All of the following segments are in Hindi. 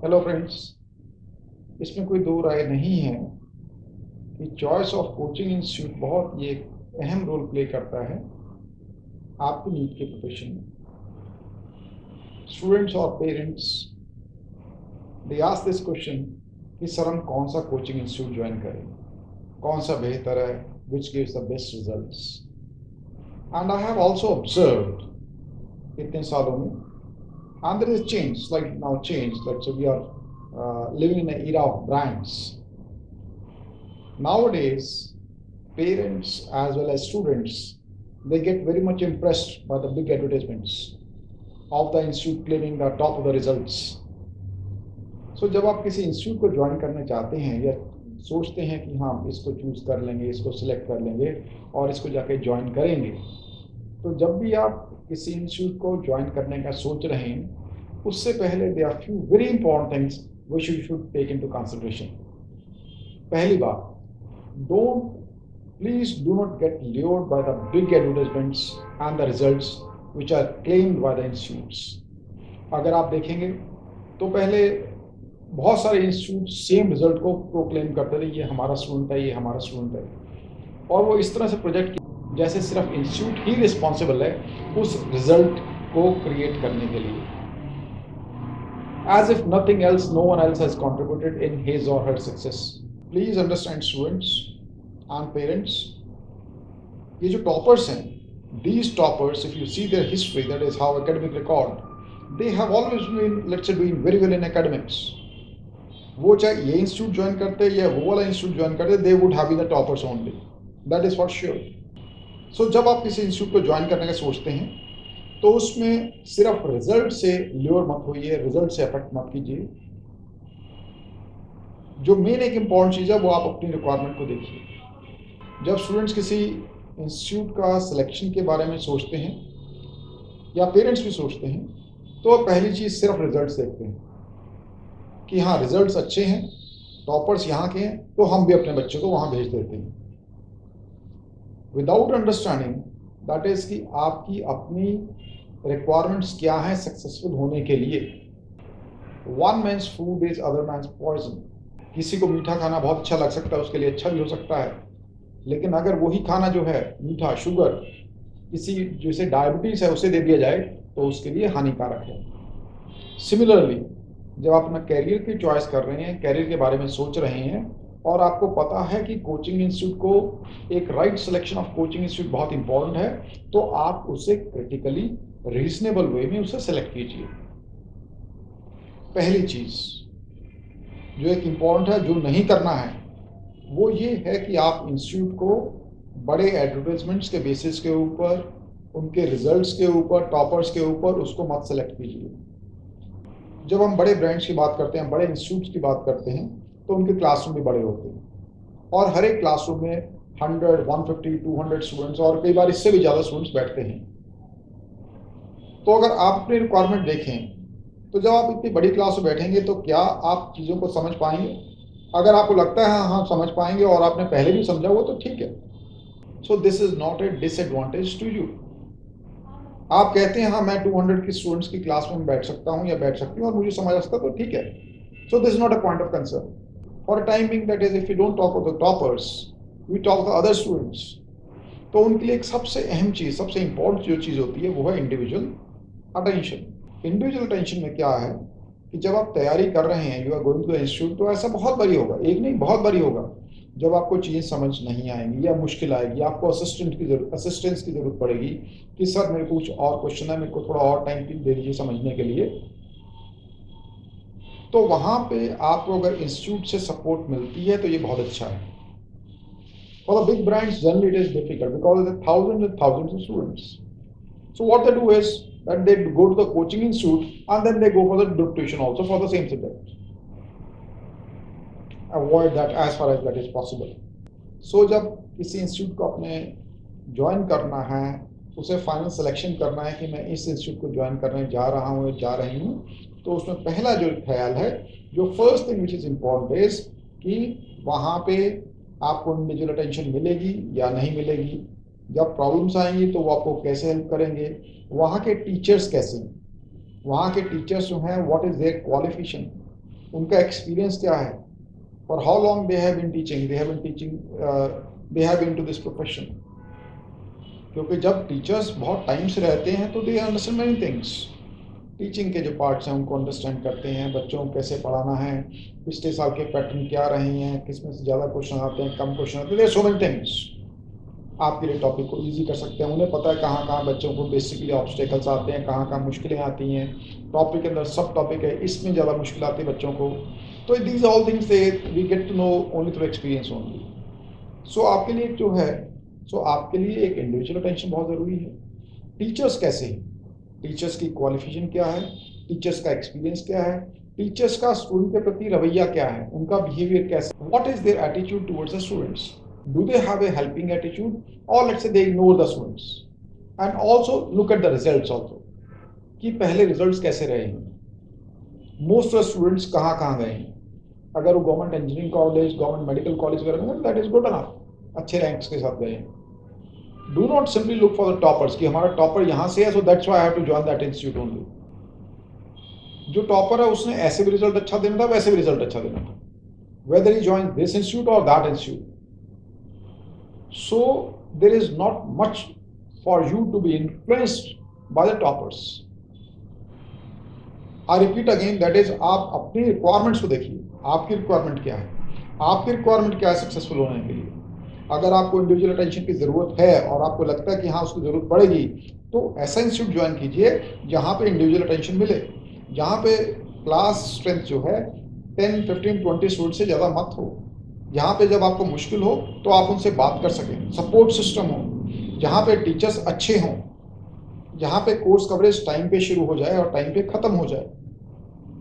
Hello friends. इसमें कोई दो राय नहीं है कि चॉइस ऑफ कोचिंग इंस्टीट्यूट बहुत ये एक अहम रोल प्ले करता है आपकी नीट के प्रिपरेशन में। स्टूडेंट्स और parents they ask this question कि सर हम कौन सा कोचिंग इंस्टीट्यूट ज्वाइन करें, कौन सा बेहतर है, which gives the best results. And I have also observed इतने सालों में, and there is change, like now change, like so we are living in an era of brands. Nowadays, parents as well as students, they get very much impressed by the big advertisements of the institute claiming the top of the results. So जब आप किसी इंस्टीट्यूट को ज्वाइन करने चाहते हैं या सोचते हैं कि हाँ इसको चूज कर लेंगे, इसको सिलेक्ट कर लेंगे और इसको जाके ज्वाइन करेंगे, तो जब भी आप किसी इंस्टीट्यूट को ज्वाइन करने का सोच रहे हैं उससे पहले there are few very important things which you should take into consideration. पहली बात, don't please do not get lured by the big advertisements and the results which are claimed by the institutes. अगर आप देखेंगे तो पहले बहुत सारे इंस्टीट्यूट सेम रिजल्ट को प्रोक्लेम करते थे, ये हमारा स्टूडेंट है, ये हमारा स्टूडेंट है, और वो इस तरह से प्रोजेक्ट किया जैसे सिर्फ इंस्टीट्यूट ही रिस्पॉन्सिबल है उस रिजल्ट को क्रिएट करने के लिए, as if nothing else, no one else has contributed in his or her success. Please understand students and parents, ये जो टॉपर्स हैं, these toppers, if you see their history, that is how academic record, they have always been, let's say, doing very well in academics. वो चाहे ये इंस्टीट्यूट ज्वाइन करते या वो वाला इंस्टीट्यूट ज्वाइन करते, they would have been the toppers only. That is for sure. So जब आप किसी इंस्टीट्यूट को ज्वाइन करने का सोचते हैं तो उसमें सिर्फ रिजल्ट से ल्योर मत होइए, रिजल्ट से अफेक्ट मत कीजिए। जो मेन एक इम्पॉर्टेंट चीज़ है वो आप अपनी रिक्वायरमेंट को देखिए। जब स्टूडेंट्स किसी इंस्टीट्यूट का सिलेक्शन के बारे में सोचते हैं या पेरेंट्स भी सोचते हैं तो पहली चीज़ सिर्फ रिजल्ट्स देखते हैं कि हाँ रिजल्ट्स अच्छे हैं, टॉपर्स यहाँ के हैं, तो हम भी अपने बच्चों को वहाँ भेज देते हैं, विदाउट अंडरस्टैंडिंग दैट इज कि आपकी अपनी रिक्वायरमेंट्स क्या हैं सक्सेसफुल होने के लिए। One man's food is other man's poison. किसी को मीठा खाना बहुत अच्छा लग सकता है, उसके लिए अच्छा भी हो सकता है, लेकिन अगर वही खाना जो है मीठा, शुगर, किसी जैसे डायबिटीज है उसे दे दिया जाए तो उसके लिए हानिकारक है। सिमिलरली जब आप अपना कैरियर की चॉइस कर रहे हैं, कैरियर के बारे में सोच रहे हैं और आपको पता है कि कोचिंग इंस्टीट्यूट को एक right selection of coaching institute बहुत इंपॉर्टेंट है, तो आप उसे क्रिटिकली रीजनेबल वे में उसे सेलेक्ट कीजिए। पहली चीज जो एक इम्पॉर्टेंट है, जो नहीं करना है, वो ये है कि आप इंस्टीट्यूट को बड़े एडवर्टाइजमेंट्स के बेसिस के ऊपर, उनके रिजल्ट्स के ऊपर, टॉपर्स के ऊपर उसको मत सेलेक्ट कीजिए। जब हम बड़े ब्रांड्स की बात करते हैं, बड़े इंस्टीट्यूट्स की बात करते हैं, तो उनके क्लासरूम भी बड़े होते हैं और हर एक क्लासरूम में 100, 150, 200 स्टूडेंट्स और कई बार इससे भी ज़्यादा स्टूडेंट्स बैठते हैं। तो अगर आप अपनी रिक्वायरमेंट देखें तो जब आप इतनी बड़ी क्लास में बैठेंगे तो क्या आप चीज़ों को समझ पाएंगे? अगर आपको लगता है हाँ हाँ समझ पाएंगे और आपने पहले भी समझा हुआ तो ठीक है। So this is not a disadvantage to you. आप कहते हैं हाँ मैं 200 की स्टूडेंट्स की क्लास में बैठ सकता हूँ या बैठ सकती हूँ और मुझे समझ आ सकता तो ठीक है। So this is not a point of concern for a time being, that is if you don't talk of the toppers, we talk the other students. तो उनके लिए एक सबसे अहम चीज़, सबसे इंपॉर्टेंट जो चीज़ होती है वो है इंडिविजुअल अटेंशन। इंडिविजुअल अटेंशन में क्या है कि जब आप तैयारी कर रहे हैं, you are going to institute, तो ऐसा बहुत बारी होगा, एक नहीं बहुत बारी होगा, जब आपको चीज़ें समझ नहीं आएंगी या मुश्किल आएगी, आपको असिस्टेंस की जरूरत पड़ेगी कि सर मेरे को कुछ और क्वेश्चन है, मेरे को थोड़ा और टाइम दे दीजिए समझने के लिए। तो वहाँ पे आपको अगर इंस्टीट्यूट से सपोर्ट मिलती है तो ये बहुत अच्छा है। For the big brands generally it is difficult because thousand and thousands of students. So what they do is that they go to the coaching institute and then they go for the group tuition also for the same subject. Avoid that as far as that is possible. So जब किसी इंस्टीट्यूट को अपने ज्वाइन करना है, उसे फाइनल सिलेक्शन करना है कि मैं इस इंस्टीट्यूट को ज्वाइन करने जा रहा हूँ या जा रही हूँ, तो उसमें पहला जो ख्याल है, जो first thing which is important is कि वहाँ पे आपको इंडिविजुअल अटेंशन मिलेगी या नहीं मिलेगी, जब प्रॉब्लम्स आएंगी तो वो आपको कैसे हेल्प करेंगे, वहाँ के टीचर्स कैसे हैं, वहाँ के टीचर्स जो हैं व्हाट इज़ देयर क्वालिफिकेशन, उनका एक्सपीरियंस क्या है, for how long they have been teaching, they have been to this profession. क्योंकि जब टीचर्स बहुत टाइम से रहते हैं तो they understand many things. Teaching के जो पार्ट्स हैं उनको अंडरस्टैंड करते हैं, बच्चों को कैसे पढ़ाना है, पिछले साल के पैटर्न क्या रहे हैं, किस में से ज़्यादा क्वेश्चन आते हैं, कम क्वेश्चन आते हैं, देयर सो मेनी थिंग्स। आपके लिए टॉपिक को इजी कर सकते हैं। उन्हें पता है कहाँ कहाँ बच्चों को बेसिकली ऑब्स्टेकल्स आते हैं, कहाँ कहाँ मुश्किलें आती हैं। टॉपिक के अंदर सब टॉपिक है, इसमें ज़्यादा मुश्किल आती है बच्चों को। तो these all things they we get to know only through experience only. So आपके लिए जो है, आपके लिए एक इंडिविजुअल अटेंशन बहुत ज़रूरी है। टीचर्स कैसे हैं, टीचर्स की क्वालिफिकेशन क्या है, टीचर्स का एक्सपीरियंस क्या है, टीचर्स का स्टूडेंट के प्रति रवैया क्या है, उनका बिहेवियर कैसा, what is their attitude towards the students, do they have a helping attitude और let's say they ignore the students. And also look at the results also, कि पहले रिजल्ट्स कैसे रहे हैं, मोस्ट ऑफ स्टूडेंट्स कहाँ कहाँ गए हैं। अगर वो government engineering college, government medical college वगैरह में, दैट इज गुड अनफ, अच्छे रैंक्स के साथ गए हैं। Do not simply look for the toppers कि हमारा टॉपर यहाँ से है so that's why I have to join that institute only. जो टॉपर है उसने ऐसे भी रिजल्ट अच्छा देना था, वैसे भी रिजल्ट अच्छा देना था, whether he join this institute और that institute. So there is not much for you to be influenced by the toppers. I repeat again, that is आप अपनी रिक्वायरमेंट्स को देखिए, आपकी रिक्वायरमेंट क्या है, आपकी रिक्वायरमेंट क्या है सक्सेसफुल होने के लिए। अगर आपको इंडिविजुअल अटेंशन की ज़रूरत है और आपको लगता है कि हाँ उसकी ज़रूरत पड़ेगी, तो ऐसा इंस्टीट्यूट ज्वाइन कीजिए जहाँ पे इंडिविजुअल अटेंशन मिले, जहाँ पे क्लास स्ट्रेंथ जो है 10, 15, 20 स्टूडेंट से ज़्यादा मत हो, जहाँ पे जब आपको मुश्किल हो तो आप उनसे बात कर सकें, सपोर्ट सिस्टम हो, जहाँ पे टीचर्स अच्छे हों, जहाँ पे कोर्स कवरेज टाइम पे शुरू हो जाए और टाइम पे ख़त्म हो जाए।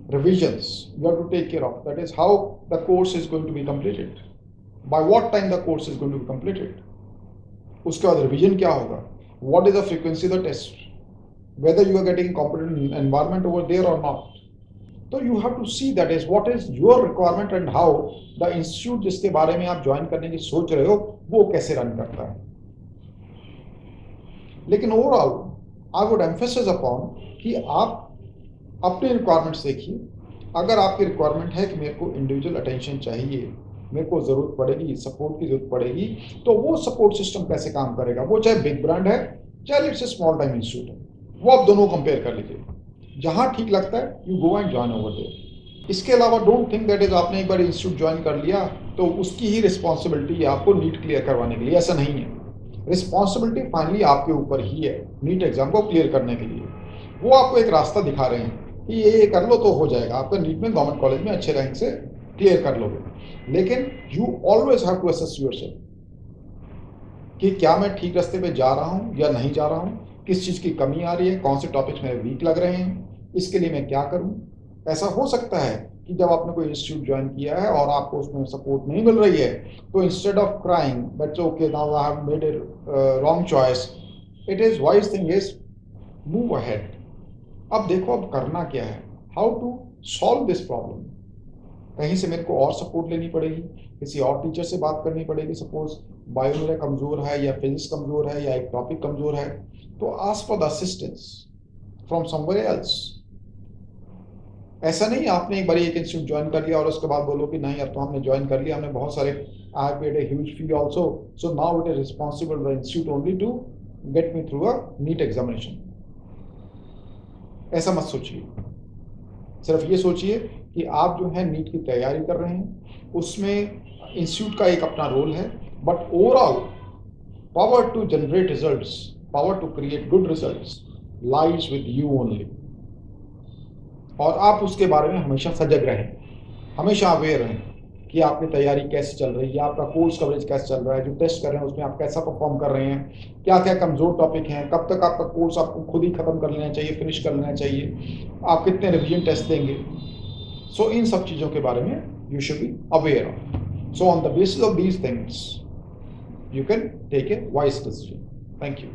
Revisions you have to take care of, that is how the course is going to be completed, by what time the course is going to be completed। उसके बाद रिवीजन क्या होगा, what is the frequency of the test, whether you are getting competent environment over there or not। तो you have to see that is what is your requirement and how the institute जिसके बारे में आप ज्वाइन करने की सोच रहे हो वो कैसे रन करता है। लेकिन overall I would emphasise upon कि आप अपने रिक्वायरमेंट्स देखिए। अगर आपकी रिक्वायरमेंट है कि मेरे को इंडिविजुअल अटेंशन चाहिए, मेरे को ज़रूरत पड़ेगी, सपोर्ट की ज़रूरत पड़ेगी, तो वो सपोर्ट सिस्टम कैसे काम करेगा, वो चाहे बिग ब्रांड है चाहे let's say small time institute है, वो आप दोनों कंपेयर कर लीजिए। जहाँ ठीक लगता है you go and join over there. इसके अलावा डोंट थिंक दैट इज आपने एक बार इंस्टीट्यूट ज्वाइन कर लिया तो उसकी ही रिस्पॉन्सिबिलिटी है आपको नीट क्लियर करवाने के लिए, ऐसा नहीं है। रिस्पॉन्सिबिलिटी फाइनली आपके ऊपर ही है नीट एग्जाम को क्लियर करने के लिए। वो आपको एक रास्ता दिखा रहे हैं कि ये कर लो तो हो जाएगा, आपका नीट में गवर्नमेंट कॉलेज में अच्छे रैंक से क्लियर कर लोगे। लेकिन you always have to assess yourself कि क्या मैं ठीक रास्ते पे जा रहा हूँ या नहीं जा रहा हूँ, किस चीज़ की कमी आ रही है, कौन से टॉपिक्स मेरे वीक लग रहे हैं, इसके लिए मैं क्या करूँ। ऐसा हो सकता है कि जब आपने कोई इंस्टीट्यूट ज्वाइन किया है और आपको उसमें सपोर्ट नहीं मिल रही है, तो instead of crying that's okay now I have made a wrong choice, it is wise thing is move ahead. अब देखो अब करना क्या है, how to solve this problem. कहीं से मेरे को और सपोर्ट लेनी पड़ेगी, किसी और टीचर से बात करनी पड़ेगी, सपोज बायो मेरा कमज़ोर है या फिजिक्स कमज़ोर है या एक टॉपिक कमज़ोर है, तो ask for the assistance from somewhere else. ऐसा नहीं आपने एक बार एक इंस्टीट्यूट ज्वाइन कर लिया और उसके बाद बोलो कि नहीं अब तो हमने ज्वाइन कर लिया, हमने बहुत सारे, I have paid a huge fee also, so now it is responsible the institute only to get me through a NEET examination. ऐसा मत सोचिए, सिर्फ ये सोचिए कि आप जो है नीट की तैयारी कर रहे हैं, उसमें इंस्टीट्यूट का एक अपना रोल है, but overall power to generate results, power to create good results lies with you only. और आप उसके बारे में हमेशा सजग रहें, हमेशा अवेयर रहें कि आपकी तैयारी कैसे चल रही है, आपका कोर्स कवरेज कैसे चल रहा है, जो टेस्ट कर रहे हैं उसमें आप कैसा परफॉर्म कर रहे हैं, क्या क्या कमज़ोर टॉपिक हैं, कब तक आपका कोर्स आपको खुद ही ख़त्म कर लेना चाहिए, फिनिश कर लेना चाहिए, आप कितने रिवीजन टेस्ट देंगे। सो इन सब चीज़ों के बारे में you should be aware of. So on the basis of these things you can take a wise decision. Thank you.